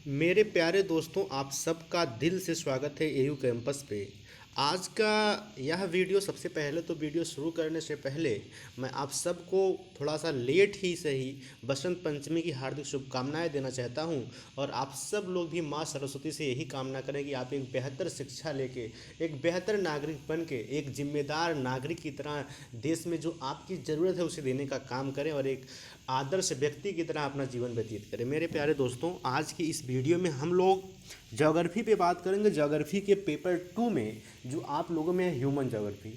मेरे प्यारे दोस्तों, आप सबका दिल से स्वागत है एयू कैंपस पे। आज का यह वीडियो, सबसे पहले तो वीडियो शुरू करने से पहले मैं आप सबको थोड़ा सा लेट ही सही बसंत पंचमी की हार्दिक शुभकामनाएं देना चाहता हूं। और आप सब लोग भी माँ सरस्वती से यही कामना करें कि आप एक बेहतर शिक्षा लेके, एक बेहतर नागरिक बन के, एक जिम्मेदार नागरिक की तरह देश में जो आपकी ज़रूरत है उसे देने का काम करें और एक आदर्श व्यक्ति की तरह अपना जीवन व्यतीत करें। मेरे प्यारे दोस्तों, आज की इस वीडियो में हम लोग ज्योग्राफी पे बात करेंगे। ज्योग्राफी के पेपर 2 में जो आप लोगों में है ह्यूमन ज्योग्राफी।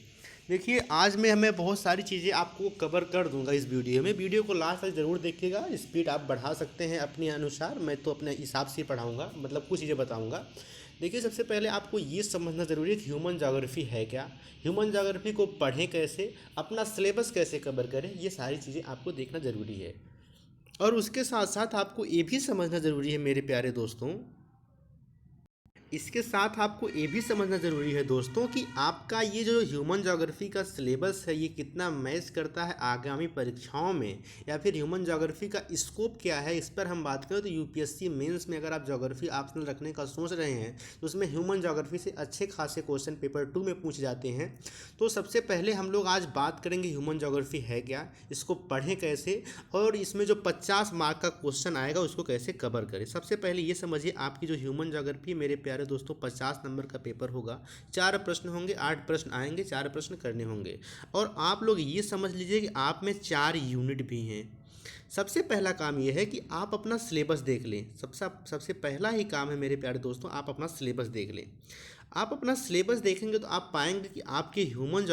देखिए, आज मैं बहुत सारी चीज़ें आपको कवर कर दूंगा इस वीडियो में। वीडियो को लास्ट तक ज़रूर देखिएगा। स्पीड आप बढ़ा सकते हैं अपने अनुसार, मैं तो अपने हिसाब से पढ़ाऊँगा, मतलब कुछ चीज़ें बताऊँगा। देखिए, सबसे पहले आपको ये समझना ज़रूरी है कि ह्यूमन ज्योग्राफी है क्या, ह्यूमन ज्योग्राफी को पढ़ें कैसे, अपना सिलेबस कैसे कवर करें, ये सारी चीज़ें आपको देखना ज़रूरी है। और उसके साथ साथ आपको ये भी समझना ज़रूरी है मेरे प्यारे दोस्तों, इसके साथ आपको ये भी समझना ज़रूरी है दोस्तों कि आपका ये जो ह्यूमन ज्योग्राफी का सिलेबस है ये कितना मैच करता है आगामी परीक्षाओं में, या फिर ह्यूमन ज्योग्राफी का स्कोप क्या है। इस पर हम बात करें तो यूपीएससी मेंस में अगर आप ज्योग्राफी ऑप्शनल रखने का सोच रहे हैं तो उसमें ह्यूमन ज्योग्राफी से अच्छे खासे क्वेश्चन पेपर 2 में पूछ जाते हैं। तो सबसे पहले हम लोग आज बात करेंगे ह्यूमन ज्योग्राफी है क्या, इसको पढ़ें कैसे, और इसमें जो 50 मार्क का क्वेश्चन आएगा उसको कैसे कवर करें। सबसे पहले ये समझिए, आपकी जो ह्यूमन ज्योग्राफी मेरे प्यारे दोस्तों 50 नंबर का पेपर होगा। 4 प्रश्न होंगे, 8 प्रश्न आएंगे, 4 प्रश्न करने होंगे। और आप लोग ये समझ लीजिए कि आप में 4 यूनिट भी हैं। सबसे पहला काम यह है कि आप अपना सिलेबस देख लें। सबसे पहला ही काम है मेरे प्यारे दोस्तों, आप अपना सिलेबस देख लें। आप अपना सिलेबस देखेंगे तो आप पाएंगे कि आपके ह्यूमन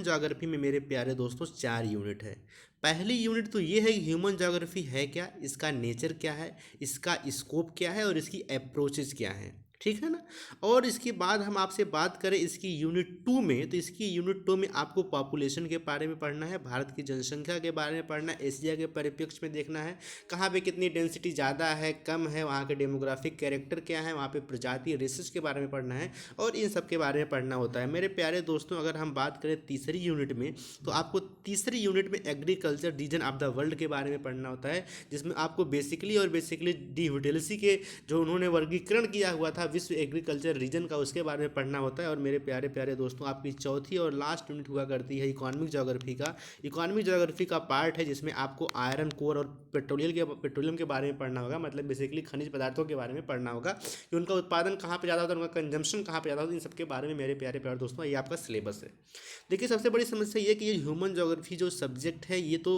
ज्योग्राफी में मेरे प्यारे दोस्तों 4 यूनिट है। पहली यूनिट तो ये है कि ह्यूमन ज्योग्राफी है क्या, इसका नेचर क्या है, इसका स्कोप क्या है और इसकी अप्रोचेज क्या है। ठीक है ना। और इसके बाद हम आपसे बात करें इसकी यूनिट 2 में, तो इसकी यूनिट 2 में आपको पॉपुलेशन के बारे में पढ़ना है, भारत की जनसंख्या के बारे में पढ़ना है, एशिया के परिप्रेक्ष्य में देखना है कहाँ पे कितनी डेंसिटी ज़्यादा है, कम है, वहाँ के डेमोग्राफिक कैरेक्टर क्या है, वहाँ पे प्रजाति रेसेस के बारे में पढ़ना है और इन सब के बारे में पढ़ना होता है। मेरे प्यारे दोस्तों, अगर हम बात करें तीसरी यूनिट में, तो आपको तीसरी यूनिट में agriculture region of the world के बारे में पढ़ना होता है, जिसमें आपको बेसिकली डी विटेल्सी के जो उन्होंने वर्गीकरण किया हुआ था विश्व एग्रीकल्चर रीजन का, उसके बारे में पढ़ना होता है। और मेरे प्यारे प्यारे दोस्तों, आपकी चौथी और लास्ट यूनिट हुआ करती है इकोनॉमिक ज्योग्राफी का। इकोनॉमिक ज्योग्राफी का पार्ट है जिसमें आपको आयरन कोर और पेट्रोलियम के बारे में पढ़ना होगा, मतलब बेसिकली खनिज पदार्थों के बारे में पढ़ना होगा कि उनका उत्पादन कहाँ पे ज़्यादा होता है, उनका कंजम्पशन कहाँ पे ज़्यादा होता है। इन सबके बारे में मेरे प्यारे प्यारे दोस्तों ये आपका सिलेबस है। देखिए, सबसे बड़ी समस्या ये कि ये ह्यूमन ज्योग्राफी जो सब्जेक्ट है ये तो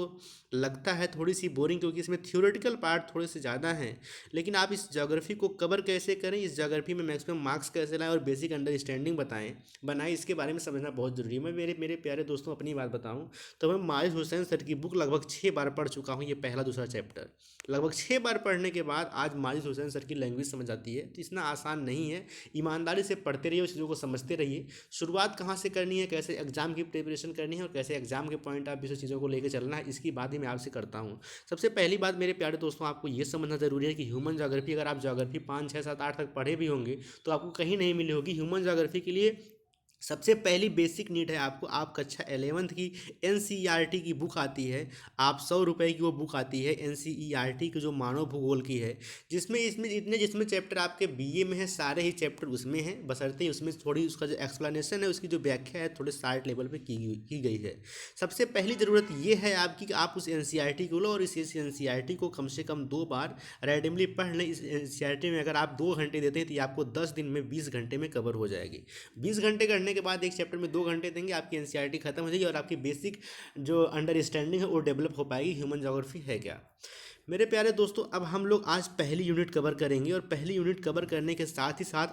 लगता है थोड़ी सी बोरिंग, क्योंकि इसमें थ्योरेटिकल पार्ट थोड़े से ज़्यादा हैं। लेकिन आप इस ज्योग्राफी को कवर कैसे करें, इस ज्योग्राफी में मैक्सिमम मार्क्स कैसे लाएं और बेसिक अंडरस्टैंडिंग बनाएं, इसके बारे में समझना बहुत जरूरी है। मैं मेरे मेरे प्यारे दोस्तों अपनी बात बताऊं तो मैं माजिद हुसैन सर की बुक लगभग 6 बार पढ़ चुका हूं। ये पहला दूसरा चैप्टर लगभग 6 बार पढ़ने के बाद आज माजिद हुसैन सर की लैंग्वेज समझ आती है। तो इतना आसान नहीं है। ईमानदारी से पढ़ते रहिए, उस चीज़ों को समझते रहिए। शुरुआत कहाँ से करनी है, कैसे एग्जाम की प्रिपरेशन करनी है और कैसे एग्जाम के पॉइंट ऑफ व्यू से चीज़ों को लेकर चलना है, इसकी बात ही मैं आपसे करता हूँ। सबसे पहली बात मेरे प्यारे दोस्तों, आपको ये समझना जरूरी है कि ह्यूमन ज्योग्राफी, अगर आप ज्योग्राफी 5, 6, 7, 8 तक पढ़े भी होंगे तो आपको कहीं नहीं मिली होगी। ह्यूमन ज्योग्राफी के लिए सबसे पहली बेसिक नीड है आपको, आप कक्षा 11th की एनसीईआरटी की बुक आती है, आप 100 रुपये की वो बुक आती है एनसीईआरटी की, जो मानव भूगोल की है, जिसमें चैप्टर आपके बीए में है सारे ही चैप्टर उसमें हैं, बशर्ते उसमें थोड़ी उसका जो एक्सप्लेनेशन है, उसकी जो व्याख्या है थोड़े शार्ट लेवल पे की गई है। सबसे पहली ज़रूरत ये है आपकी कि आप उस एनसीईआरटी को लो और इस एनसीईआरटी को कम से कम 2 बार रैंडमली पढ़ लें। इस एनसीईआरटी में अगर आप 2 घंटे देते हैं तो ये आपको 10 दिन में 20 घंटे में कवर हो जाएगी। 20 घंटे करने के बाद एक चैप्टर में 2 घंटे देंगे, आपकी एनसीईआरटी खत्म हो जाएगी और आपकी बेसिक जो अंडरस्टैंडिंग है वो डेवलप हो पाएगी ह्यूमन ज्योग्राफी है क्या। मेरे प्यारे दोस्तों, अब हम लोग आज पहली यूनिट कवर करेंगे और पहली यूनिट कवर करने के साथ ही साथ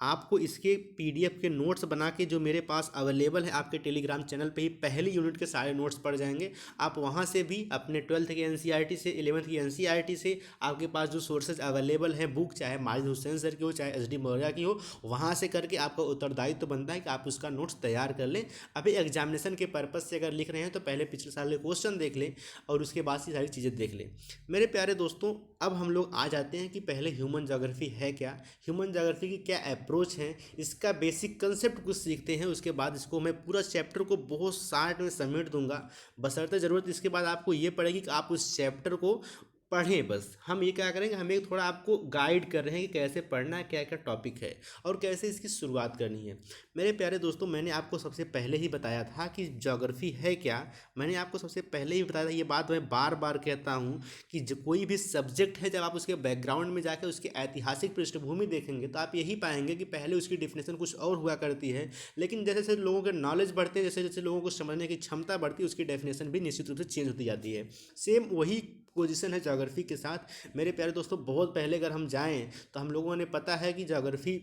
आपको इसके पीडीएफ के नोट्स बना के जो मेरे पास अवेलेबल है आपके टेलीग्राम चैनल पे ही पहली यूनिट के सारे नोट्स पढ़ जाएंगे। आप वहाँ से भी अपने 12th की एनसीईआरटी से, 11th की एनसीईआरटी से आपके पास जो सोर्सेज अवेलेबल हैं बुक, चाहे माजिद हुसैन सर की हो चाहे एच डी मौर्या की हो, वहाँ से करके आपका उत्तरदायित्व तो बनता है कि आप उसका नोट्स तैयार कर लें। अभी एग्जामिनेशन के पर्पज़ से अगर लिख रहे हैं तो पहले पिछले साल के क्वेश्चन देख लें और उसके बाद से सारी चीज़ें देख लें। मेरे प्यारे दोस्तों, अब हम लोग आ जाते हैं कि पहले ह्यूमन ज्योग्राफी है क्या, ह्यूमन ज्योग्राफी की क्या अप्रोच है, इसका बेसिक कंसेप्ट कुछ सीखते हैं। उसके बाद इसको मैं पूरा चैप्टर को बहुत शार्ट में समेट दूंगा, बशर्ते ज़रूरत इसके बाद आपको ये पड़ेगी कि आप उस चैप्टर को पढ़ें बस। हम ये क्या करेंगे, हम एक थोड़ा आपको गाइड कर रहे हैं कि कैसे पढ़ना है, क्या क्या टॉपिक है और कैसे इसकी शुरुआत करनी है। मेरे प्यारे दोस्तों, मैंने आपको सबसे पहले ही बताया था कि ज्योग्राफी है क्या। मैंने आपको सबसे पहले ही बताया था, ये बात मैं बार बार कहता हूँ कि जो कोई भी सब्जेक्ट है, जब आप उसके बैकग्राउंड में जाकर उसकी ऐतिहासिक पृष्ठभूमि देखेंगे तो आप यही पाएंगे कि पहले उसकी डिफिनेशन कुछ और हुआ करती है, लेकिन जैसे जैसे लोगों के नॉलेज बढ़ते हैं, जैसे जैसे लोगों को समझने की क्षमता बढ़ती है, उसकी डेफिनेशन भी निश्चित रूप से चेंज होती जाती है। सेम वही पोजीशन है ज्योग्राफी के साथ। मेरे प्यारे दोस्तों, बहुत पहले अगर हम जाएं तो हम लोगों ने पता है कि ज्योग्राफी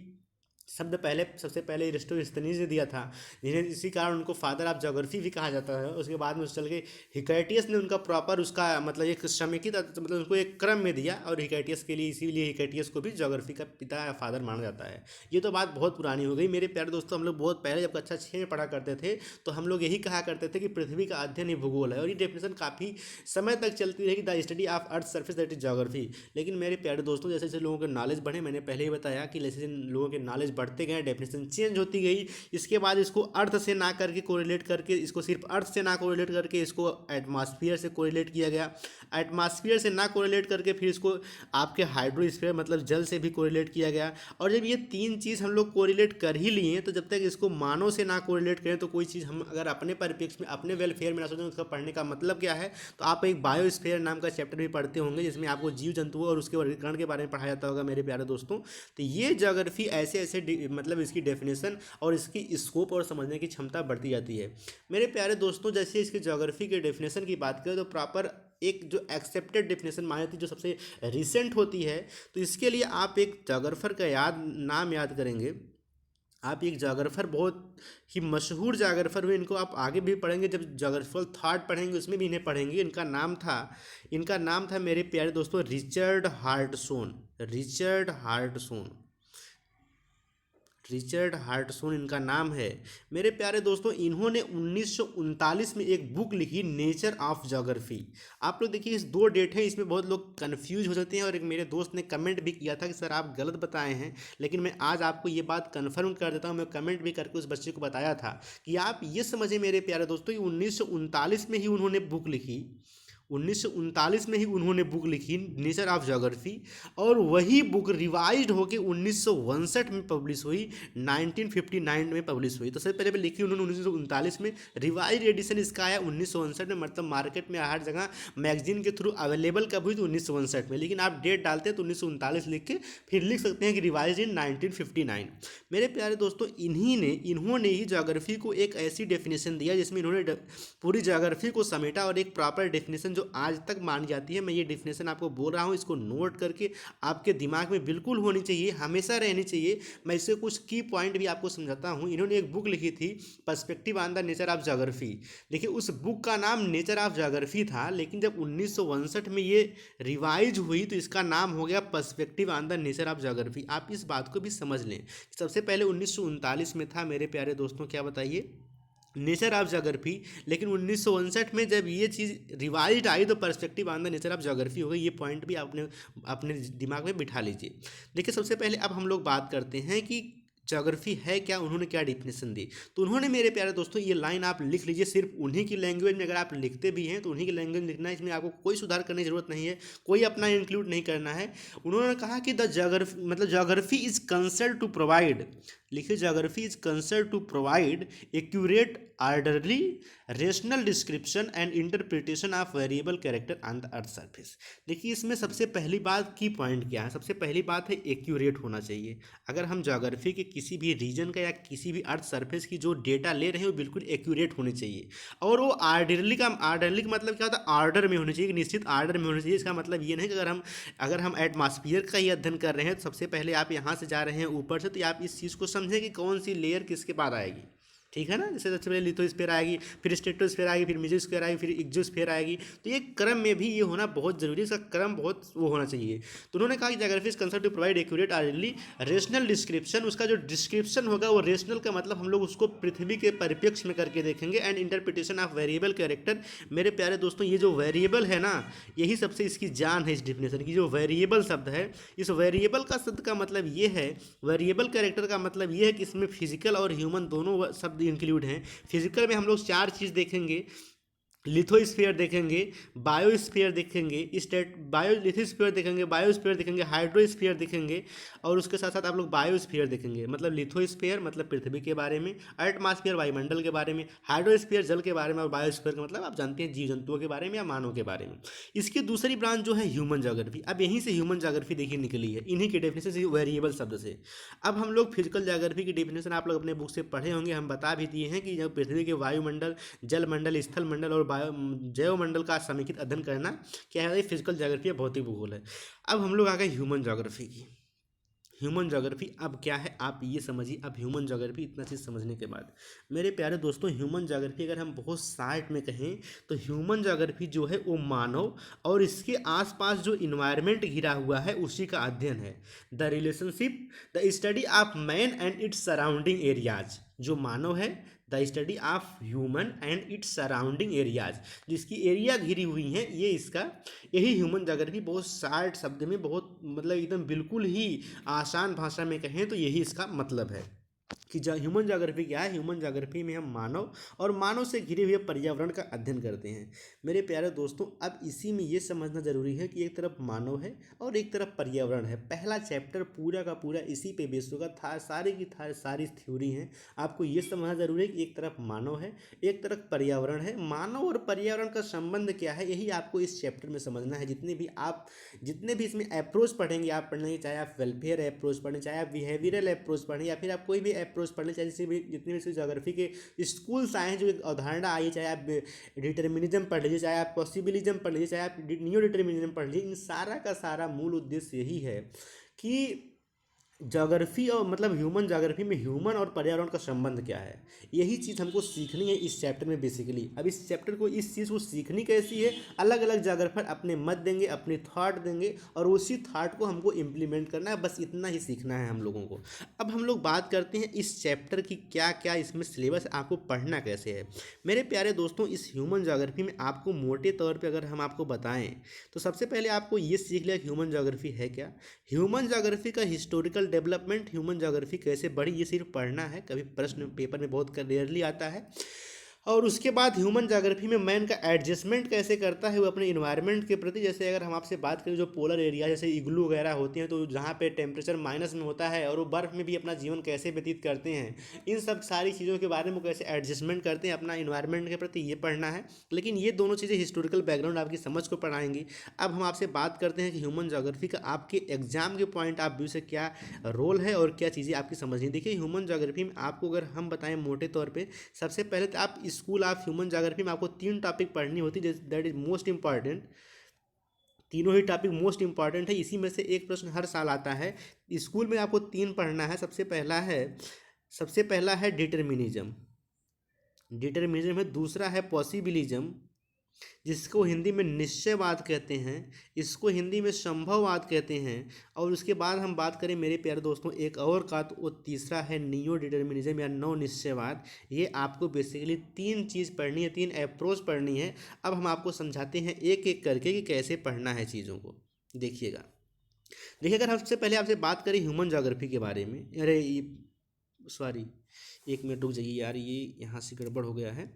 शब्द पहले सबसे पहले अरिस्टोस्थनीज ने दिया था, जिन्हें इसी कारण उनको फादर ऑफ ज्योग्राफी भी कहा जाता है। उसके बाद में उस चल के हिकैटियस ने उनका प्रॉपर उसका मतलब एक समेकित मतलब उनको एक क्रम में दिया, और हिकैटियस के लिए इसीलिए हिकैटियस को भी ज्योग्राफी का पिता या फादर माना जाता है। ये तो बात बहुत पुरानी हो गई मेरे प्यारे दोस्तों। हम लोग बहुत पहले जब कक्षा 6 में पढ़ा करते थे तो हम लोग यही कहा करते थे कि पृथ्वी का अध्ययन ही भूगोल है, और ये डेफिनेशन काफ़ी समय तक चलती रहेगी, the study of earth surface that is geography. लेकिन मेरे प्यारे दोस्तों, जैसे जैसे लोगों के नॉलेज बढ़े, मैंने पहले ही बताया कि जैसे लोगों के नॉलेज बढ़ते गए, डेफिनेशन चेंज होती गई। इसके बाद इसको अर्थ से ना करके कोरिलेट करके, इसको सिर्फ अर्थ से ना कोरिलेट करके इसको एटमॉस्फेयर से कोरिलेट किया गया। एटमॉस्फेयर से ना कोरिलेट करके फिर इसको आपके हाइड्रोस्फीयर मतलब जल से भी कोरिलेट किया गया। और जब ये तीन चीज़ हम लोग कोरिलेट कर ही लिए, तो जब तक इसको मानव से ना कोरिलेट करें तो कोई चीज़ हम अगर अपने परिप्रेक्ष्य में अपने वेलफेयर में ना सोचें, उसका पढ़ने का मतलब क्या है। तो आप एक बायोस्फीयर नाम का चैप्टर भी पढ़ते होंगे, जिसमें आपको जीव जंतुओं और उसके वर्गीकरण के बारे में पढ़ाया जाता होगा मेरे प्यारे दोस्तों। तो ये ज्योग्राफी ऐसे ऐसे मतलब इसकी डेफिनेशन और इसकी स्कोप और समझने की क्षमता बढ़ती जाती है मेरे प्यारे दोस्तों। जैसे इसकी ज्योग्राफी के डेफिनेशन की बात करें तो प्रॉपर एक जो एक्सेप्टेड डेफिनेशन मानी जाती है, जो सबसे रिसेंट होती है, तो इसके लिए आप एक जोग्राफर का नाम याद करेंगे। आप एक जोग्राफर बहुत ही मशहूर जोग्राफर हुए, इनको आप आगे भी पढ़ेंगे, जब जोग्राफिकल थॉट पढ़ेंगे उसमें भी इन्हें पढ़ेंगे। इनका नाम था मेरे प्यारे दोस्तों रिचर्ड हार्टसोन। रिचर्ड हार्टसोन इनका नाम है मेरे प्यारे दोस्तों। इन्होंने 1939 में एक बुक लिखी, नेचर ऑफ ज्योग्राफी। आप लोग देखिए, इस दो डेट हैं, इसमें बहुत लोग कंफ्यूज हो जाते हैं, और एक मेरे दोस्त ने कमेंट भी किया था कि सर आप गलत बताए हैं। लेकिन मैं आज आपको ये बात कन्फर्म कर देता हूँ, मैं कमेंट भी करके उस बच्चे को बताया था कि आप ये समझे मेरे प्यारे दोस्तों कि 1939 में ही उन्होंने बुक लिखी। 1939 में ही उन्होंने बुक लिखी नेचर ऑफ ज्योग्राफी, और वही बुक रिवाइज्ड होकर 1962 में पब्लिश हुई, 1959 में पब्लिश हुई। तो सबसे पहले लिखी उन्होंने 1939 में, रिवाइज एडिशन इसका आया 1962 में, मतलब मार्केट में हर जगह मैगजीन के थ्रू अवेलेबल कब हुई तो 1962 में। लेकिन आप डेट डालते हैं तो 1939 लिख के फिर लिख सकते हैं कि रिवाइज इन 1959। मेरे प्यारे दोस्तों, इन्होंने ही ज्योग्राफी को एक ऐसी डेफिनेशन दिया जिसमें इन्होंने पूरी ज्योग्राफी को समेटा, और एक प्रॉपर डेफिनेशन जो आज तक मानी जाती है। मैं ये डेफिनेशन आपको बोल रहा हूँ, इसको नोट करके आपके दिमाग में बिल्कुल होनी चाहिए, हमेशा रहनी चाहिए। मैं इससे कुछ की पॉइंट भी आपको समझाता हूँ। इन्होंने एक बुक लिखी थी, perspective on the nature of geography. देखिए, उस बुक का नाम नेचर ऑफ ज्योग्राफी था, लेकिन जब 1962 में ये रिवाइज हुई तो इसका नाम हो गया perspective on the nature of geography. आप इस बात को भी समझ लें, सबसे पहले 1939 में था मेरे प्यारे दोस्तों, क्या बताइए, नेचर ऑफ ज्योग्राफी। लेकिन 1959 में जब ये चीज़ रिवाइज आई तो perspective on the nature of geography हो गई। ये पॉइंट भी आपने अपने दिमाग में बिठा लीजिए। देखिए, सबसे पहले अब हम लोग बात करते हैं कि ज्योग्राफी है क्या, उन्होंने क्या डिफिनेशन दी। तो उन्होंने मेरे प्यारे दोस्तों, ये लाइन आप लिख लीजिए, सिर्फ उन्हीं की लैंग्वेज में अगर आप लिखते भी हैं तो उन्हीं की लैंग्वेज में लिखना है, इसमें आपको कोई सुधार करने की जरूरत नहीं है, कोई अपना इंक्लूड नहीं करना है। उन्होंने कहा कि द ज्योग्राफी मतलब geography is concern to provide, लिखिए, geography is concern to provide accurate orderly rational description and interpretation of variable character on the earth surface. देखिए, इसमें सबसे पहली बात की पॉइंट क्या है, सबसे पहली बात है एक्यूरेट होना चाहिए। अगर हम ज्योग्राफी के किसी भी रीजन का या किसी भी अर्थ सरफेस की जो डेटा ले रहे हैं वो बिल्कुल एक्यूरेट होनी चाहिए, और वो आर्डरली का मतलब क्या होता है, ऑर्डर में होनी चाहिए, निश्चित ऑर्डर में होनी चाहिए। इसका मतलब ये नहीं कि अगर हम एटमॉस्फेयर का ही अध्ययन कर रहे हैं तो सबसे पहले आप यहाँ से जा रहे हैं ऊपर से, तो आप इस चीज़ को समझें कि कौन सी लेयर किसके बाद आएगी, ठीक है ना। जैसे सबसे पहले लिथोस्फीयर आएगी, फिर स्ट्रेटोस्फीयर आएगी, फिर मेसोस्फीयर आएगी, फिर एक्सोस्फीयर आएगी। तो ये क्रम में भी ये होना बहुत जरूरी है, इसका क्रम बहुत वो होना चाहिए। तो उन्होंने कहा कि geography is concern to provide accurate orderly rational description. उसका जो डिस्क्रिप्शन होगा वो रेशनल का मतलब हम लोग उसको पृथ्वी के परिप्रेक्ष्य में करके देखेंगे, and interpretation of variable character. मेरे प्यारे दोस्तों, ये जो वेरिएबल है ना, यही सबसे इसकी जान है इस डिफिनेशन की। जो वेरिएबल शब्द है, इस वेरिएबल का शब्द का मतलब ये है, वेरिएबल कैरेक्टर का मतलब ये है कि इसमें फिजिकल और ह्यूमन दोनों शब्द इंक्लूड हैं। फिजिकल में हम लोग चार चीज़ देखेंगे, लिथोस्फीयर देखेंगे, बायोस्फीयर देखेंगे, स्टेट बायोलिथोस्फीयर देखेंगे, बायोस्फीयर देखेंगे, हाइड्रोस्फीयर देखेंगे, और उसके साथ साथ आप लोग बायोस्फीयर देखेंगे। मतलब लिथोस्फीयर मतलब पृथ्वी के बारे में, एटमॉस्फेयर वायुमंडल के बारे में, हाइड्रोस्फीयर जल के बारे में, और बायोस्फीयर का मतलब आप जानते हैं जीव जंतुओं के बारे में या मानव के बारे में। इसकी दूसरी ब्रांच जो है ह्यूमन ज्योग्राफी। अब यहीं से ह्यूमन ज्योग्राफी देखिए निकली है, इन्हीं के डेफिनेशन से, वेरिएबल शब्द से। अब हम लोग फिजिकल ज्योग्राफी की डेफिनेशन आप लोग अपने बुक से पढ़े होंगे, हम बता भी दिए हैं कि जब पृथ्वी के वायुमंडल, जल मंडल, स्थल मंडल और जैव मंडल का समेकित अध्ययन करना क्या है, फिजिकल ज्योग्राफी या भौतिक भूगोल है। अब हम लोग आ गए ह्यूमन ज्योग्राफी की। ह्यूमन ज्योग्राफी अब क्या है आप ये समझिए। अब ह्यूमन ज्योग्राफी इतना चीज़ समझने के बाद मेरे प्यारे दोस्तों, ह्यूमन ज्योग्राफी अगर हम बहुत शार्ट में कहें तो ह्यूमन ज्योग्राफी जो है वो मानव और इसके आसपास जो इन्वायरमेंट घिरा हुआ है उसी का अध्ययन है। The relationship, the study of man and its surrounding areas. जो मानव है, the study of human and its surrounding areas, जिसकी एरिया घिरी हुई हैं, ये इसका, यही ह्यूमन ज्योग्राफी बहुत शार्ट शब्द में, बहुत मतलब एकदम बिल्कुल ही आसान भाषा में कहें तो यही इसका मतलब है कि ह्यूमन ज्योग्राफी क्या है। ह्यूमन ज्योग्राफी में हम मानव और मानव से घिरे हुए पर्यावरण का अध्ययन करते हैं। मेरे प्यारे दोस्तों, अब इसी में ये समझना जरूरी है कि एक तरफ मानव है और एक तरफ पर्यावरण है। पहला चैप्टर पूरा का पूरा इसी पे बेस होगा, था सारी की सारी थ्योरी हैं। आपको ये समझना जरूरी है कि एक तरफ मानव है, एक तरफ पर्यावरण है। मानव और पर्यावरण का संबंध क्या है, यही आपको इस चैप्टर में समझना है। जितने भी इसमें अप्रोच पढ़ेंगे, आप पढ़ेंगे, चाहे आप वेलफेयर अप्रोच पढ़ें, चाहे आप बिहेवियरल अप्रोच पढ़ें, या फिर आप कोई भी अप्रोच पढ़ने, चाहे जैसे भी जितने भी ज्योग्राफी के स्कूल्स आए हैं, जो एक अवधारणा आई है, चाहे आप डिटर्मिनिज्म पढ़ लीजिए, चाहे आप पॉसिबिलिज्म पढ़ लीजिए, चाहे आप नियो डिटर्मिनिज्म पढ़ लीजिए, इन सारा का सारा मूल उद्देश्य यही है कि ज्योग्राफी और मतलब ह्यूमन ज्योग्राफी में ह्यूमन और पर्यावरण का संबंध क्या है, यही चीज़ हमको सीखनी है इस चैप्टर में बेसिकली। अब इस चैप्टर को, इस चीज़ को सीखनी कैसी है, अलग अलग ज्योग्राफर अपने मत देंगे, अपने थॉट देंगे, और उसी थॉट को हमको इम्प्लीमेंट करना है। बस इतना ही सीखना है हम लोगों को। अब हम लोग बात करते हैं इस चैप्टर की, क्या क्या इसमें सिलेबस, आपको पढ़ना कैसे है। मेरे प्यारे दोस्तों, इस ह्यूमन ज्योग्राफी में आपको मोटे तौर पर अगर हम आपको बताएं तो सबसे पहले आपको ये सीख लिया कि ह्यूमन ज्योग्राफी है क्या, ह्यूमन ज्योग्राफी का हिस्टोरिकल डेवलपमेंट, ह्यूमन ज्योग्राफी कैसे बढ़ी, ये सिर्फ पढ़ना है। कभी प्रश्न पेपर में बहुत रेयरली आता है। और उसके बाद ह्यूमन ज्योग्राफी में मैन का एडजस्टमेंट कैसे करता है वो अपने इन्वायरमेंट के प्रति। जैसे अगर हम आपसे बात करें, जो पोलर एरिया जैसे इग्लू वगैरह होते हैं, तो जहाँ पे टेम्परेचर माइनस में होता है और वो बर्फ़ में भी अपना जीवन कैसे व्यतीत करते हैं, इन सब सारी चीज़ों के बारे में कैसे एडजस्टमेंट करते हैं अपना इन्वायरमेंट के प्रति, ये पढ़ना है। लेकिन ये दोनों चीज़ें हिस्टोरिकल बैकग्राउंड आपकी समझ को पढ़ाएंगी। अब हम आपसे बात करते हैं कि ह्यूमन ज्योग्राफी का आपके एग्जाम के पॉइंट ऑफ व्यू से क्या रोल है और क्या चीज़ें आपकी समझनी। देखिए, ह्यूमन ज्योग्राफी में आपको अगर हम बताएं मोटे तौर पे, सबसे पहले तो आप स्कूल ऑफ ह्यूमन ज्योग्राफी में आपको 3 टॉपिक पढ़नी होती है, दैट इज मोस्ट इंपॉर्टेंट। तीनों ही टॉपिक मोस्ट इंपॉर्टेंट है, इसी में से एक प्रश्न हर साल आता है। स्कूल में आपको 3 पढ़ना है। सबसे पहला है डिटर्मिनिज्म, डिटर्मिनिज्म है। दूसरा है पॉसिबिलिज्म, जिसको हिंदी में निश्चयवाद कहते हैं, इसको हिंदी में संभववाद कहते हैं। और उसके बाद हम बात करें मेरे प्यारे दोस्तों एक और का, तो वो तीसरा है नियो डिटर्मिनिज्म या नव निश्चयवाद। ये आपको बेसिकली 3 चीज़ पढ़नी है, 3 अप्रोच पढ़नी है। अब हम आपको समझाते हैं एक एक करके कि कैसे पढ़ना है चीज़ों को। देखिएगा, देखिए, अगर हम सबसे पहले आपसे बात करें ह्यूमन ज्योग्राफी के बारे में, अरे सॉरी, एक मिनट रुक जाइए यार, ये यहाँ से गड़बड़ हो गया है।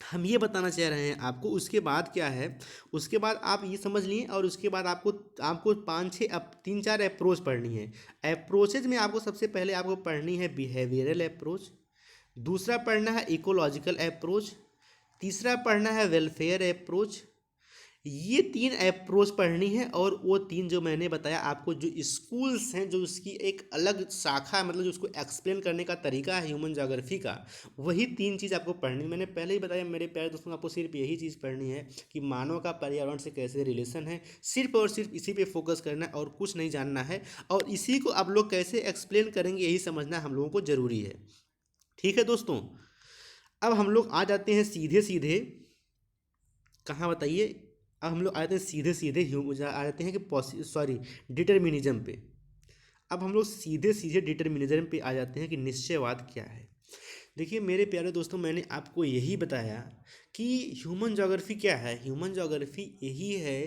हम ये बताना चाह रहे हैं आपको, उसके बाद क्या है, उसके बाद आप ये समझ लिए, और उसके बाद आपको आपको 5-6 3-4 अप्रोच पढ़नी है। अप्रोचेज में आपको सबसे पहले आपको पढ़नी है बिहेवियरल अप्रोच, दूसरा पढ़ना है इकोलॉजिकल अप्रोच, तीसरा पढ़ना है वेलफेयर अप्रोच। ये 3 अप्रोच पढ़नी है, और वो 3 जो मैंने बताया आपको, जो स्कूल्स हैं, जो उसकी एक अलग शाखा मतलब जो उसको एक्सप्लेन करने का तरीका है ह्यूमन ज्योग्राफी का, वही 3 चीज़ आपको पढ़नी है। मैंने पहले ही बताया मेरे प्यारे दोस्तों, आपको सिर्फ यही चीज़ पढ़नी है कि मानव का पर्यावरण से कैसे रिलेशन है, सिर्फ और सिर्फ इसी पे फोकस करना है और कुछ नहीं जानना है। और इसी को आप लोग कैसे एक्सप्लेन करेंगे, यही समझना हम लोगों को ज़रूरी है। ठीक है दोस्तों, अब हम लोग आ जाते हैं सीधे सीधे, कहाँ बताइए, अब हम लोग आ जाते हैं सीधे सीधे आ जाते हैं कि डिटर्मिनिज्म पे। अब हम लोग सीधे सीधे डिटर्मिनिज्म पे आ जाते हैं कि निश्चयवाद क्या है। देखिए मेरे प्यारे दोस्तों, मैंने आपको यही बताया कि ह्यूमन ज्योग्राफी क्या है। ह्यूमन ज्योग्राफी यही है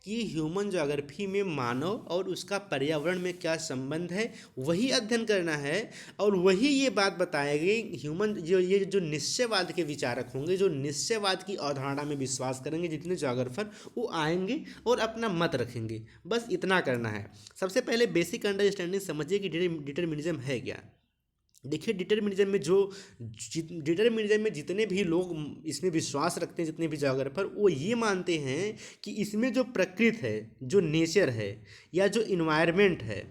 कि ह्यूमन ज्योग्राफी में मानव और उसका पर्यावरण में क्या संबंध है, वही अध्ययन करना है। और वही ये बात बताएगी, ह्यूमन जो ये जो निश्चयवाद के विचारक होंगे, जो निश्चयवाद की अवधारणा में विश्वास करेंगे, जितने ज्योग्राफर वो आएंगे और अपना मत रखेंगे। बस इतना करना है। सबसे पहले बेसिक अंडरस्टैंडिंग समझिए कि डिटर्मिनिज्म है क्या। देखिए डिटर्मिनिज्म में जितने भी लोग इसमें विश्वास रखते हैं, जितने भी ज्योग्राफर, वो ये मानते हैं कि इसमें जो प्रकृति है, जो नेचर है या जो इन्वायरमेंट है,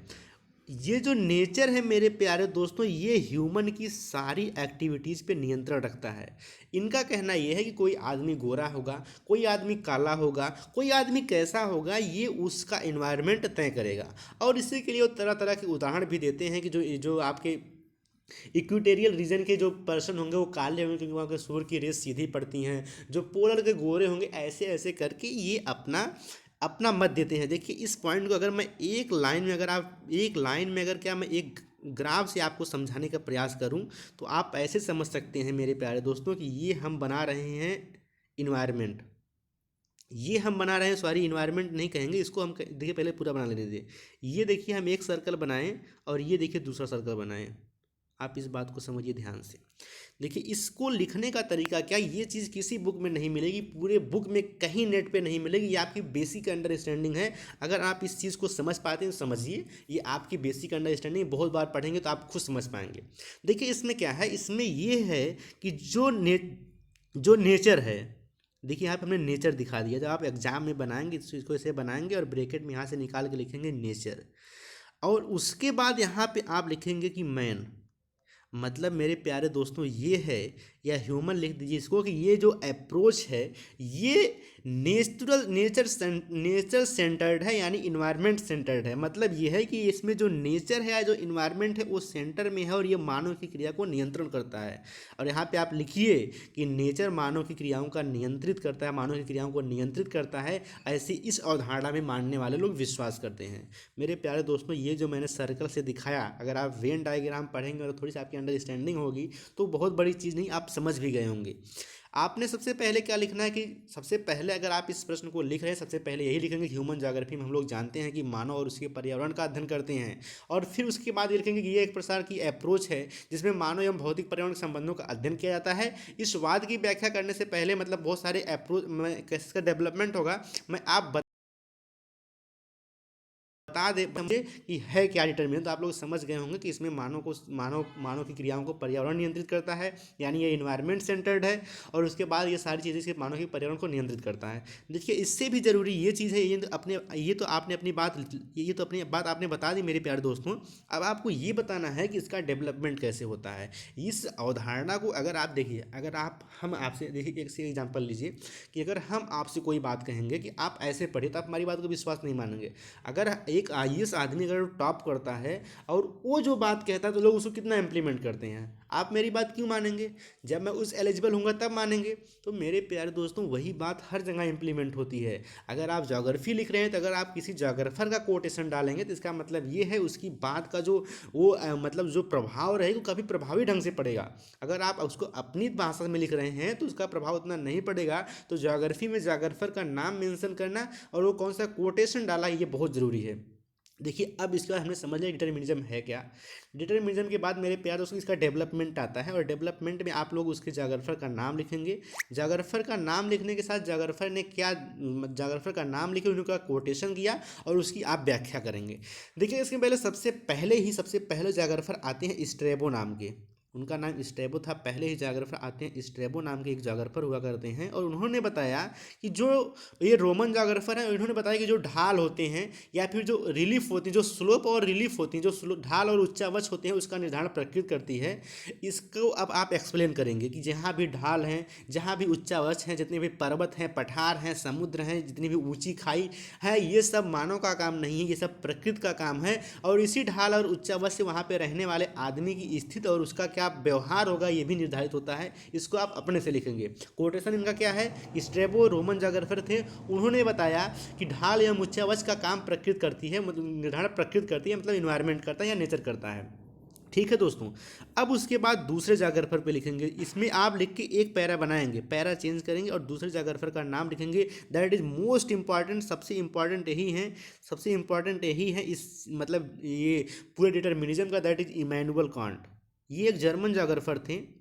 ये जो नेचर है मेरे प्यारे दोस्तों, ये ह्यूमन की सारी एक्टिविटीज़ पे नियंत्रण रखता है। इनका कहना ये है कि कोई आदमी गोरा होगा, कोई आदमी काला होगा, कोई आदमी कैसा होगा, ये उसका इन्वायरमेंट तय करेगा। और इसी के लिए वो तरह तरह के उदाहरण भी देते हैं कि जो जो आपके इक्वेटेरियल रीजन के जो पर्सन होंगे वो काले होंगे, क्योंकि वहाँ के सूर्य की रेस सीधी पड़ती हैं। जो पोलर के गोरे होंगे, ऐसे ऐसे करके ये अपना अपना मत देते हैं। देखिए इस पॉइंट को अगर मैं एक लाइन में, अगर आप एक लाइन में, अगर क्या मैं एक ग्राफ से आपको समझाने का प्रयास करूं, तो आप ऐसे समझ सकते हैं मेरे प्यारे दोस्तों कि ये हम बना रहे हैं इन्वायरमेंट। ये हम बना रहे हैं, सॉरी इन्वायरमेंट नहीं कहेंगे इसको, हम देखिए पहले पूरा बना लेने दीजिए। ये देखिए हम एक सर्कल बनाएं और ये देखिए दूसरा सर्कल बनाएं। आप इस बात को समझिए ध्यान से। देखिए इसको लिखने का तरीका क्या, ये चीज़ किसी बुक में नहीं मिलेगी, पूरे बुक में कहीं नेट पे नहीं मिलेगी। ये आपकी बेसिक अंडरस्टैंडिंग है। अगर आप इस चीज़ को समझ पाते हैं तो समझिए, ये आपकी बेसिक अंडरस्टैंडिंग, बहुत बार पढ़ेंगे तो आप खुद समझ पाएंगे। देखिए इसमें क्या है, इसमें ये है कि जो नेचर है, देखिए यहाँ पे हमने नेचर दिखा दिया। जब आप एग्जाम में बनाएंगे तो इसको ऐसे बनाएंगे और ब्रैकेट में यहाँ से निकाल के लिखेंगे नेचर, और उसके बाद यहाँ पे आप लिखेंगे कि मैन। मतलब मेरे प्यारे दोस्तों ये है, या ह्यूमन लिख दीजिए इसको, कि ये जो अप्रोच है ये नेचर सेंटर्ड है, यानी इन्वायरमेंट सेंटर्ड है। मतलब ये है कि इसमें जो नेचर है या जो इन्वायरमेंट है वो सेंटर में है, और ये मानव की क्रिया को नियंत्रण करता है। और यहाँ पे आप लिखिए कि नेचर मानव की क्रियाओं का नियंत्रित करता है, मानव की क्रियाओं को नियंत्रित करता है। ऐसी इस अवधारणा में मानने वाले लोग विश्वास करते हैं। मेरे प्यारे दोस्तों ये जो मैंने सर्कल से दिखाया, अगर आप वेन डायग्राम पढ़ेंगे और थोड़ी सी आपकी अंडरस्टैंडिंग होगी तो बहुत बड़ी चीज़ नहीं, आप समझ भी गए होंगे। आपने सबसे पहले क्या लिखना है कि सबसे पहले अगर आप इस प्रश्न को लिख रहे हैं, सबसे पहले यही लिखेंगे ह्यूमन ज्योग्राफी में हम लोग जानते हैं कि मानव और उसके पर्यावरण का अध्ययन करते हैं। और फिर उसके बाद ये लिखेंगे कि ये एक प्रकार की अप्रोच है जिसमें मानव एवं भौतिक पर्यावरण के संबंधों का अध्ययन किया जाता है। इस वाद की व्याख्या करने से पहले, मतलब बहुत सारे अप्रोच में कैसे डेवलपमेंट होगा, मैं आप बता दे समझे कि है क्या डिटर्मिनेंट। तो आप लोग समझ गए होंगे कि इसमें मानव की क्रियाओं को पर्यावरण नियंत्रित करता है, यानी ये इन्वायरमेंट सेंटर्ड है। और उसके बाद ये सारी चीज़ें सिर्फ मानव के पर्यावरण को नियंत्रित करता है। देखिए इससे भी जरूरी ये चीज़ है, ये तो अपनी बात आपने बता दी मेरे प्यारे दोस्तों। अब आपको ये बताना है कि इसका डेवलपमेंट कैसे होता है। इस अवधारणा को अगर आप देखिए, अगर हम आपसे देखिए एक से एग्जाम्पल लीजिए कि अगर हम आपसे कोई बात कहेंगे कि आप ऐसे पढ़िए, तो आप हमारी बात को विश्वास नहीं मानेंगे। अगर एक आईएएस आदमी अगर टॉप करता है और वो जो बात कहता है तो लोग उसको कितना इम्प्लीमेंट करते हैं, आप मेरी बात क्यों मानेंगे? जब मैं उस एलिजिबल होऊंगा तब मानेंगे। तो मेरे प्यारे दोस्तों वही बात हर जगह इंप्लीमेंट होती है। अगर आप ज्योग्राफी लिख रहे हैं तो अगर आप किसी ज्योग्राफर का कोटेशन डालेंगे तो इसका मतलब ये है उसकी बात का जो मतलब जो प्रभाव रहेगा वो काफ़ी प्रभावी ढंग से पड़ेगा। अगर आप उसको अपनी भाषा में लिख रहे हैं तो उसका प्रभाव उतना नहीं पड़ेगा। तो ज्योग्राफी में ज्योग्राफर का नाम मेंशन करना और वो कौन सा कोटेशन डाला ये बहुत ज़रूरी है। देखिए अब इसके बाद हमने समझ लिया डिटर्मिनिज्म है क्या। डिटर्मिनिज्म के बाद मेरे प्यार दोस्तों इसका डेवलपमेंट आता है, और डेवलपमेंट में आप लोग उसके ज्योग्राफर का नाम लिखेंगे। ज्योग्राफर का नाम लिखने के साथ ज्योग्राफर का नाम लिखे, उनका कोटेशन किया और उसकी आप व्याख्या करेंगे। देखिए इसके पहले सबसे पहले ज्योग्राफर आते हैं स्ट्रैबो नाम के। उनका नाम स्ट्रैबो था। पहले ही ज्योग्राफर आते हैं स्ट्रैबो नाम के एक ज्योग्राफर हुआ करते हैं, और उन्होंने बताया कि जो ये रोमन ज्योग्राफर हैं, उन्होंने बताया कि जो ढाल होते हैं या फिर जो रिलीफ होती है, जो स्लोप और रिलीफ होती है, जो ढाल और उच्चावच होते हैं, उसका निर्धारण प्रकृति करती है। इसको अब आप एक्सप्लेन करेंगे कि जहाँ भी ढाल हैं, जहाँ भी उच्चावच हैं, जितने भी पर्वत हैं, पठार हैं, समुद्र हैं, जितनी भी ऊंची खाई है, ये सब मानव का काम नहीं है, ये सब प्रकृति का काम है। और इसी ढाल और उच्चावच से वहाँ पे रहने वाले आदमी की स्थिति और उसका क्या व्यवहार होगा ये भी निर्धारित होता है। इसको आप अपने से लिखेंगे। कोटेशन इनका क्या है, स्ट्रैबो रोमन ज्योग्राफर थे, उन्होंने बताया कि ढाल या उच्चावच का काम प्रकृति करती है, मतलब निर्धारण प्रकृति करती है, मतलब इन्वायरमेंट करता है या नेचर करता है। ठीक है दोस्तों। अब उसके बाद दूसरे जागरफर पे लिखेंगे, इसमें आप लिख के एक पैरा बनाएंगे, पैरा चेंज करेंगे और दूसरे जागरफर का नाम लिखेंगे। दैट इज मोस्ट इंपॉर्टेंट, सबसे इंपॉर्टेंट यही है, सबसे इंपॉर्टेंट यही है इस मतलब ये पूरे डिटर्मिनिज्म का। That is Immanuel Kant. ये एक जर्मन जागरफर थे,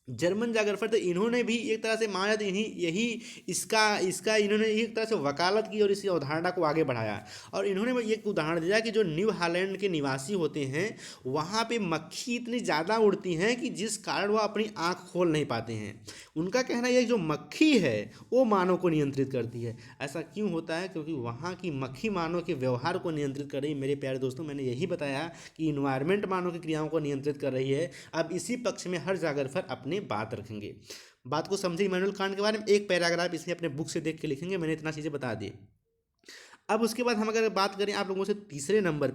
जर्मन जागरफर थे। इन्होंने भी एक तरह से माना तो इन्हीं यही इसका इसका इन्होंने एक तरह से वकालत की और इसी अवधारणा को आगे बढ़ाया। और इन्होंने एक उदाहरण दिया कि जो न्यू हालैंड के निवासी होते हैं वहाँ पे मक्खी इतनी ज़्यादा उड़ती हैं कि जिस कारण वह अपनी आँख खोल नहीं पाते हैं। उनका कहना यह जो मक्खी है वो मानव को नियंत्रित करती है। ऐसा क्यों होता है? क्योंकि वहाँ की मक्खी मानव के व्यवहार को नियंत्रित कर रही है। मेरे प्यारे दोस्तों, मैंने यही बताया कि इन्वायरमेंट मानव की क्रियाओं को नियंत्रित कर रही है। अब इसी पक्ष में हर जागरफर अपने बात रखेंगे। बात को समझे इमैनुअल कांट के बारे में, एक पैराग्राफ इसमें अपने बुक से देख के लिखेंगे। मैंने इतना चीज़ें बता दी। अब उसके बाद हम अगर बात करें आप लोगों से तीसरे नंबर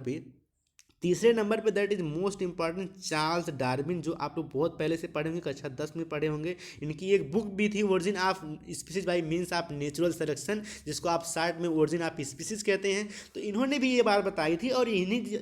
पे that is most important Charles Darwin, जो आप लोग बहुत पहले से पढ़े होंगे, कक्षा 10 में पढ़े होंगे। इनकी एक बुक भी थी origin of species bye means of natural selection, जिसको आप शार्ट में ओरिजिन ऑफ स्पीसीज कहते हैं। तो इन्होंने भी ये बात बताई थी और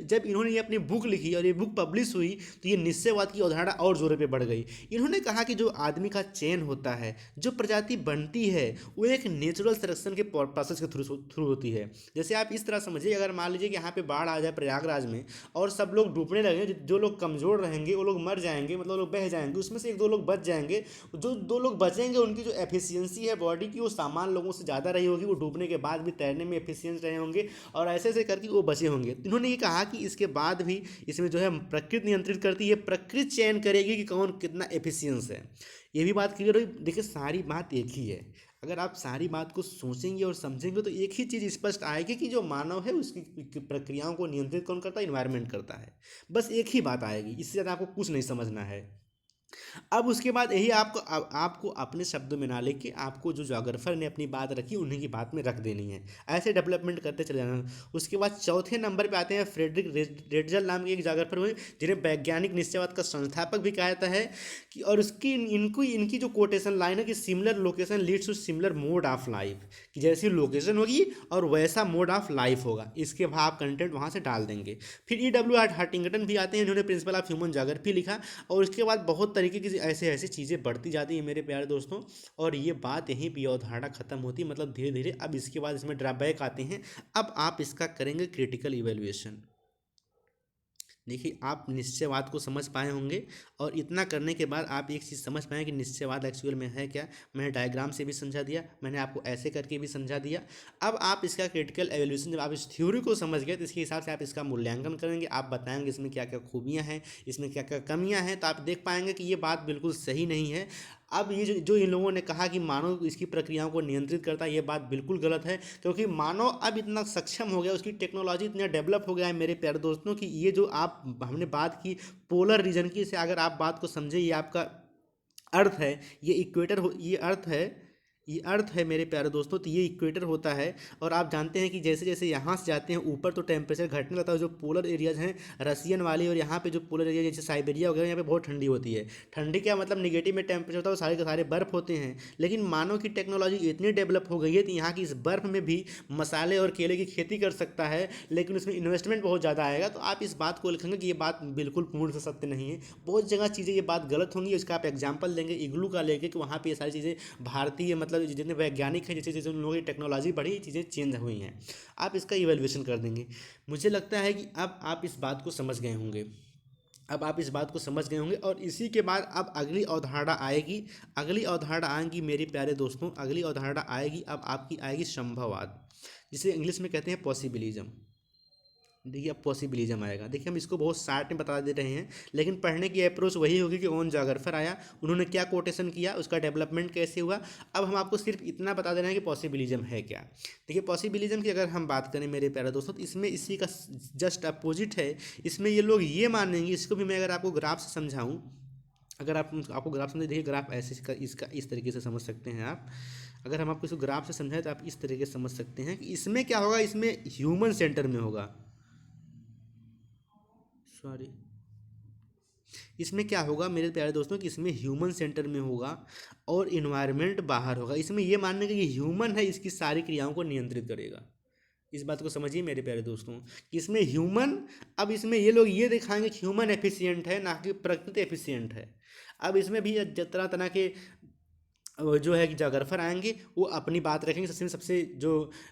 जब इन्होंने ये अपनी बुक लिखी और ये बुक पब्लिश हुई तो ये निश्चयवाद की अवधारणा और जोरों पर बढ़ गई। इन्होंने कहा कि जो आदमी का चयन होता है, जो प्रजाति बनती है, वो एक नेचुरल सिलेक्शन के प्रोसेस के थ्रू होती है। जैसे आप इस तरह समझिए, अगर मान लीजिए कि यहाँ पे बाढ़ आ जाए प्रयागराज में और सब लोग डूबने लगे, जो लोग कमज़ोर रहेंगे वो लोग मर जाएंगे, मतलब लोग बह जाएंगे, उसमें से एक दो लोग बच जाएंगे। जो दो लोग बचेंगे उनकी जो एफिशिएंसी है बॉडी की वो सामान्य लोगों से ज़्यादा रही होगी, वो डूबने के बाद भी तैरने में एफिशिएंट रहे होंगे और ऐसे ऐसे करके वो बचे होंगे। इन्होंने ये कहा कि इसके बाद भी इसमें जो है प्रकृति नियंत्रित करती है, प्रकृति चयन करेगी कि कौन कितना एफिशिएंस है। ये भी बात क्लियर हुई। देखिए सारी बात एक ही है, अगर आप सारी बात को सोचेंगे और समझेंगे तो एक ही चीज़ स्पष्ट आएगी कि जो मानव है उसकी प्रक्रियाओं को नियंत्रित कौन करता है? इन्वायरमेंट करता है। बस एक ही बात आएगी, इससे ज़्यादा आपको कुछ नहीं समझना है। अब उसके बाद यही आपको अपने शब्दों में ना लेके आपको जो जोग्राफर ने अपनी बात रखी उन्हीं की बात में रख देनी है, ऐसे डेवलपमेंट करते चले जाना। उसके बाद चौथे नंबर पे आते हैं फ्रेडरिक रेडजल नाम के एक जोग्राफर हुए, जिन्हें वैज्ञानिक निश्चयवाद का संस्थापक भी कहा जाता है। कि और उसकी इनकी जो कोटेशन लाइन है कि similar location leads to similar mode of life, कि जैसी लोकेशन होगी और वैसा मोड ऑफ लाइफ होगा, इसके भाव कंटेंट वहाँ से डाल देंगे। फिर E.W. हंटिंगटन भी आते हैं, इन्होंने प्रिंसिपल ऑफ ह्यूमन जोग्राफी लिखा और उसके बाद बहुत तरीके की ऐसे ऐसी चीज़ें बढ़ती जाती हैं मेरे प्यारे दोस्तों। और ये बात यहीं पर अवधारणा खत्म होती है, मतलब धीरे धीरे अब इसके बाद इसमें ड्रॉबैक आते हैं। अब आप इसका करेंगे क्रिटिकल इवेल्युएशन। देखिए आप निश्चयवाद को समझ पाए होंगे और इतना करने के बाद आप एक चीज़ समझ पाए कि निश्चयवाद एक्चुअल में है क्या। मैंने डायग्राम से भी समझा दिया, मैंने आपको ऐसे करके भी समझा दिया। अब आप इसका क्रिटिकल एवोल्यूशन, जब आप इस थ्योरी को समझ गए तो इसके हिसाब से आप इसका मूल्यांकन करेंगे। आप बताएंगे इसमें क्या क्या खूबियाँ हैं, इसमें क्या क्या कमियाँ हैं, तो आप देख पाएंगे कि ये बात बिल्कुल सही नहीं है। अब ये जो इन लोगों ने कहा कि मानव इसकी प्रक्रियाओं को नियंत्रित करता है, ये बात बिल्कुल गलत है। क्योंकि मानव अब इतना सक्षम हो गया, उसकी टेक्नोलॉजी इतना डेवलप हो गया है मेरे प्यारे दोस्तों कि ये जो आप हमने बात की पोलर रीजन की, से अगर आप बात को समझे, ये आपका अर्थ है, ये इक्वेटर हो, ये अर्थ है मेरे प्यारे दोस्तों। तो ये इक्वेटर होता है और आप जानते हैं कि जैसे जैसे यहाँ से जाते हैं ऊपर तो टेम्परेचर घटने लगता है। जो पोलर एरियाज हैं रसियन वाली, और यहाँ पे जो पोलर एरिया जैसे साइबेरिया वगैरह, यहाँ पे बहुत ठंडी होती है। ठंडी क्या मतलब निगेटिव में टेम्परेचर होता है, वो सारे के सारे बर्फ़ होते हैं। लेकिन मानव की टेक्नोलॉजी इतनी डेवलप हो गई है कि यहाँ की इस बर्फ़ में भी मसाले और केले की खेती कर सकता है, लेकिन उसमें इन्वेस्टमेंट बहुत ज़्यादा आएगा। तो आप इस बात को लिखेंगे कि ये बात बिल्कुल पूर्ण से सत्य नहीं है। बहुत जगह चीज़ें ये बात गलत होंगी, इसका आप एग्जाम्पल देंगे इग्लू का लेके कि वहाँ पर ये सारी चीज़ें भारतीय मतलब जितने वैज्ञानिक है, जैसे जैसे उन लोगों की टेक्नोलॉजी बढ़ी, चीज़ें चेंज हुई हैं। आप इसका इवैल्यूएशन कर देंगे। मुझे लगता है कि अब आप इस बात को समझ गए होंगे। और इसी के बाद अब अगली अवधारणा आएगी मेरे प्यारे दोस्तों। अगली अवधारणा आएगी, अब आपकी आएगी संभववाद, जिसे इंग्लिश में कहते हैं पॉसिबिलिज्म। देखिए अब पॉसिबिलिज्म आएगा। देखिए हम इसको बहुत शार्ट में बता दे रहे हैं, लेकिन पढ़ने की अप्रोच वही होगी कि कौन जोग्राफर आया, उन्होंने क्या कोटेशन किया, उसका डेवलपमेंट कैसे हुआ। अब हम आपको सिर्फ इतना बता दे रहे हैं कि पॉसिबिलिज्म है क्या। देखिए पॉसिबिलिज्म की अगर हम बात करें मेरे प्यारे दोस्तों, तो इसमें इसी का जस्ट अपोजिट है। इसमें ये लोग ये मानेंगे, इसको भी मैं अगर आपको ग्राफ से समझाऊँ, अगर आपको ग्राफ समझे, देखिए ग्राफ ऐसे इसका इस तरीके से समझ सकते हैं आप। अगर हम आपको इसको ग्राफ से समझाएं तो आप इस तरीके से समझ सकते हैं कि इसमें क्या होगा, इसमें ह्यूमन सेंटर में होगा। सॉरी, इसमें क्या होगा मेरे प्यारे दोस्तों कि इसमें ह्यूमन सेंटर में होगा और इन्वायरमेंट बाहर होगा। इसमें ये मानने का कि ह्यूमन है, इसकी सारी क्रियाओं को नियंत्रित करेगा। इस बात को समझिए मेरे प्यारे दोस्तों कि इसमें ह्यूमन, अब इसमें ये लोग ये दिखाएंगे कि ह्यूमन एफिशिएंट है ना कि प्रकृति एफिशिएंट है। अब इसमें भी तरह तरह के जो है कि जोग्राफर आएंगे वो अपनी बात रखेंगे। सबसे सबसे जो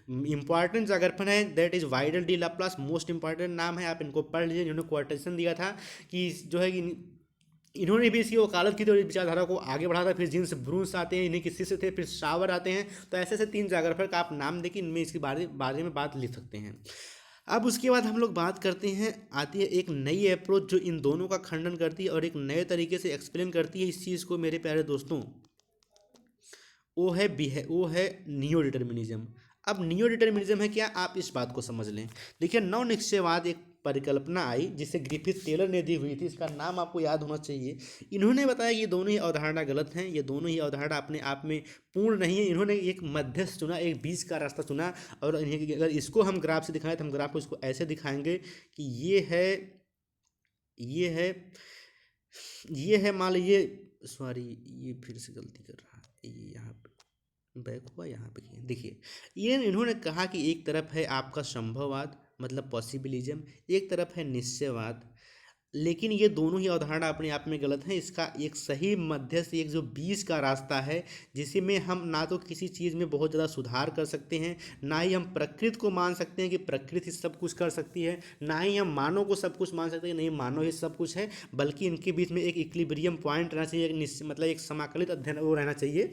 इम्पॉर्टेंट जोग्राफर है that is Vidal de Laplace, most important नाम है, आप इनको पढ़ लीजिए। इन्होंने क्वार्टेशन दिया था कि जो है कि इन्होंने भी इसकी वकालत की, तो विचारधारा को आगे बढ़ा था। फिर जीन्स ब्रूस आते हैं, इन्हीं किसी से थे, फिर शावर आते हैं। तो ऐसे ऐसे 3 जोग्राफर का आप नाम देके इनमें इसके बारे में बात लिख सकते हैं। अब उसके बाद हम लोग बात करते हैं, आती है एक नई अप्रोच जो इन दोनों का खंडन करती है और एक नए तरीके से एक्सप्लेन करती है इस चीज़ को मेरे प्यारे दोस्तों। वो है नियो डिटर्मिनिज्म। अब नियो डिटर्मिनिज्म है क्या, आप इस बात को समझ लें। देखिए, नव निश्चयवाद एक परिकल्पना आई जिसे ग्रिफिथ टेलर ने दी हुई थी, इसका नाम आपको याद होना चाहिए। इन्होंने बताया कि ये दोनों ही अवधारणा गलत हैं, ये दोनों ही अवधारणा अपने आप में पूर्ण नहीं है। इन्होंने एक मध्यस्थ चुना, एक बीच का रास्ता चुना। और अगर इसको हम ग्राफ से दिखाएं तो हम ग्राफ को इसको ऐसे दिखाएंगे कि ये है ये है मान लीजिए, सॉरी ये फिर से गलती कर रहा है, ये यहाँ पे बैक हुआ, यहाँ पे किया। देखिए, ये इन्होंने कहा कि एक तरफ है आपका संभववाद मतलब पॉसिबिलिज्म, एक तरफ है निश्चयवाद, लेकिन ये दोनों ही अवधारणा अपने आप में गलत है। इसका एक सही मध्यस्थ, एक जो बीच का रास्ता है जिसमें हम ना तो किसी चीज़ में बहुत ज़्यादा सुधार कर सकते हैं, ना ही हम प्रकृति को मान सकते हैं कि प्रकृति सब कुछ कर सकती है, ना ही हम मानव को सब कुछ मान सकते हैं नहीं मानव ही सब कुछ है, बल्कि इनके बीच में एक इक्विलिब्रियम पॉइंट रहना चाहिए, मतलब एक समाकलित अध्ययन वो रहना चाहिए।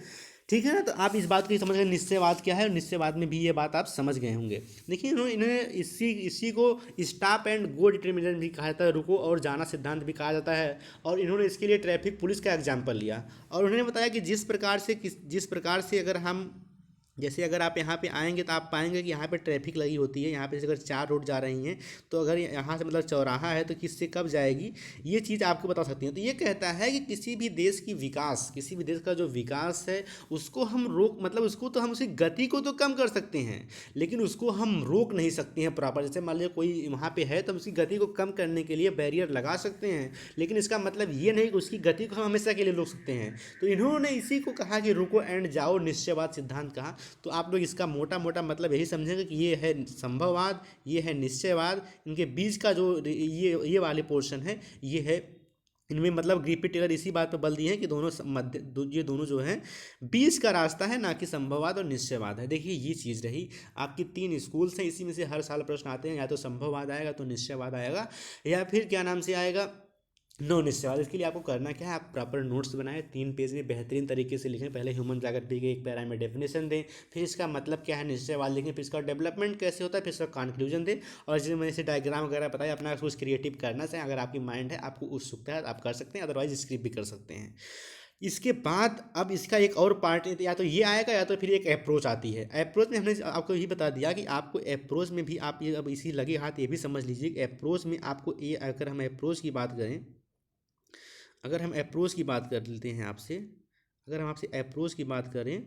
ठीक है ना। तो आप इस बात को समझ गए निश्चयवाद क्या है, और निश्चयवाद में भी ये बात आप समझ गए होंगे। देखिए, इन्होंने इसी को स्टॉप एंड गो डिटर्मिनेंट भी कहा जाता है, रुको और जाना सिद्धांत भी कहा जाता है। और इन्होंने इसके लिए ट्रैफिक पुलिस का एग्जाम्पल लिया और उन्होंने बताया कि जिस प्रकार से अगर हम, जैसे अगर आप यहाँ पे आएंगे तो आप पाएंगे कि यहाँ पे ट्रैफिक लगी होती है। यहाँ पे अगर 4 रोड जा रही हैं तो अगर यहाँ से मतलब चौराहा है तो किससे कब जाएगी, ये चीज़ आपको बता सकती हैं। तो ये कहता है कि किसी भी देश का जो विकास है उसको हम उसको तो हम उसकी गति को तो कम कर सकते हैं, लेकिन उसको हम रोक नहीं सकते हैं प्रॉपर। जैसे मान लीजिए कोई वहाँ पे है तो उसकी गति को कम करने के लिए बैरियर लगा सकते हैं, लेकिन इसका मतलब ये नहीं कि उसकी गति को हम हमेशा के लिए रोक सकते हैं। तो इन्होंने इसी को कहा कि रुको एंड जाओ, निश्चयवाद सिद्धांत कहा। तो आप लोग इसका मोटा मोटा मतलब यही समझेंगे कि ये है संभववाद, ये है निश्चयवाद, इनके बीच का जो ये वाले पोर्शन है ये है, इनमें मतलब ग्रिफिथ टेलर इसी बात पर बल दिए हैं कि ये दोनों जो हैं बीच का रास्ता है, ना कि संभववाद और निश्चयवाद है। देखिए, ये चीज़ रही आपकी 3 स्कूल्स हैं, इसी में से हर साल प्रश्न आते हैं, या तो संभववाद आएगा तो निश्चयवाद आएगा, या फिर क्या नाम से आएगा नो निश्चयवाद। इसके लिए आपको करना क्या है, आप प्रॉपर नोट्स बनाएं, 3 पेज में बेहतरीन तरीके से लिखें। पहले ह्यूमन जागृति के एक पैरा में डेफिनेशन दें, फिर इसका मतलब क्या है निश्चयवाद लिखें, फिर इसका डेवलपमेंट कैसे होता है, फिर इसका कंक्लूजन दें। और जैसे मैंने इसे डायग्राम वगैरह बताया, अपना कुछ क्रिएटिव करना चाहिए। अगर आपकी माइंड है, आपको उत्सुकता है, आप कर सकते हैं, अदरवाइज स्क्रिप्ट भी कर सकते हैं। इसके बाद अब इसका एक और पार्ट या तो ये आएगा या तो फिर एक अप्रोच आती है। अप्रोच में हमने आपको यही बता दिया कि आपको अप्रोच में भी आप ये अब इसी लगे हाथ ये भी समझ लीजिए कि अप्रोच में आपको ये, अगर हम अप्रोच की बात करें, अगर हम अप्रोच की बात कर लेते हैं आपसे, अगर हम आपसे अप्रोच की बात करें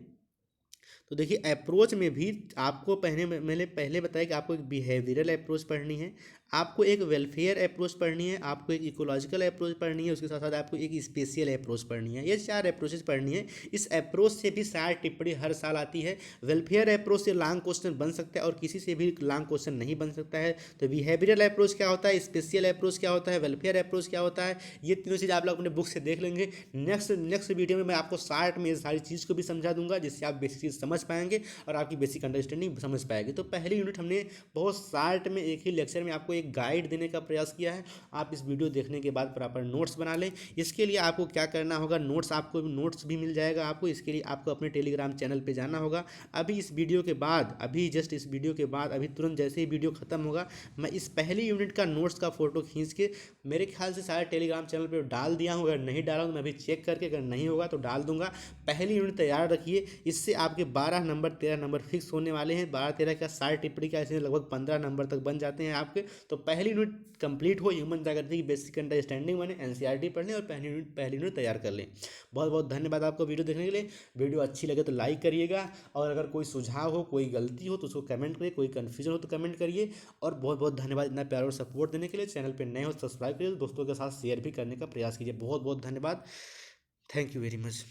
तो देखिए, अप्रोच में भी आपको मैंने पहले बताया कि आपको एक बिहेवियरल अप्रोच पढ़नी है, आपको एक वेलफेयर अप्रोच पढ़नी है, आपको एक इकोलॉजिकल अप्रोच पढ़नी है, उसके साथ साथ आपको एक स्पेशियल अप्रोच पढ़नी है। ये 4 अप्रोचेस पढ़नी है। इस अप्रोच से भी 60 टिप्पणी हर साल आती है। वेलफेयर अप्रोच से लॉन्ग क्वेश्चन बन सकता है और किसी से भी लॉन्ग क्वेश्चन नहीं बन सकता है। तो बिहेवियरल अप्रोच क्या होता है, स्पेशियल अप्रोच क्या होता है, वेलफेयर अप्रोच क्या होता है, ये तीनों चीज़ आप लोग अपने बुक से देख लेंगे। नेक्स्ट वीडियो में मैं आपको शार्ट में सारी चीज़ को भी समझा दूंगा, जिससे आप बेसिक चीज़ समझ पाएंगे और आपकी बेसिक अंडरस्टैंडिंग समझ पाएगी। तो पहली यूनिट हमने बहुत शार्ट में एक ही लेक्चर में आपको एक गाइड देने का प्रयास किया है। आप इस वीडियो देखने के बाद प्रॉपर नोट्स बना लें। इसके लिए आपको क्या करना होगा, नोट्स भी मिल जाएगा आपको। इसके लिए आपको अपने टेलीग्राम चैनल पे जाना होगा। अभी इस वीडियो के बाद, अभी तुरंत जैसे ही वीडियो खत्म होगा, मैं इस पहली यूनिट का नोट्स का फोटो खींच के मेरे ख्याल से शायद टेलीग्राम चैनल पर डाल दिया हूँ। अगर नहीं डाला हूँ तो मैं अभी चेक करके, अगर नहीं होगा तो डाल दूंगा। पहली यूनिट तैयार रखिए, इससे आपके 12 नंबर 13 नंबर फिक्स होने वाले हैं। 12-13 का 60 टिप्पणी का ऐसे लगभग 15 नंबर तक बन जाते हैं आपके। तो पहली यूनिट कंप्लीट हो, ह्यूमन जागृति की बेसिक अंडरस्टैंडिंग बने, एनसीईआरटी पढ़ लें और पहली यूनिट तैयार कर लें। बहुत बहुत धन्यवाद आपको वीडियो देखने के लिए। वीडियो अच्छी लगे तो लाइक करिएगा, और अगर कोई सुझाव हो, कोई गलती हो तो उसको कमेंट करिए, कोई कन्फ्यूजन हो तो कमेंट करिए। और बहुत बहुत धन्यवाद इतना प्यार और सपोर्ट देने के लिए। चैनल पर नए हो सब्सक्राइब करिए, दोस्तों के साथ शेयर भी करने का प्रयास कीजिए। बहुत बहुत धन्यवाद। Thank you very much.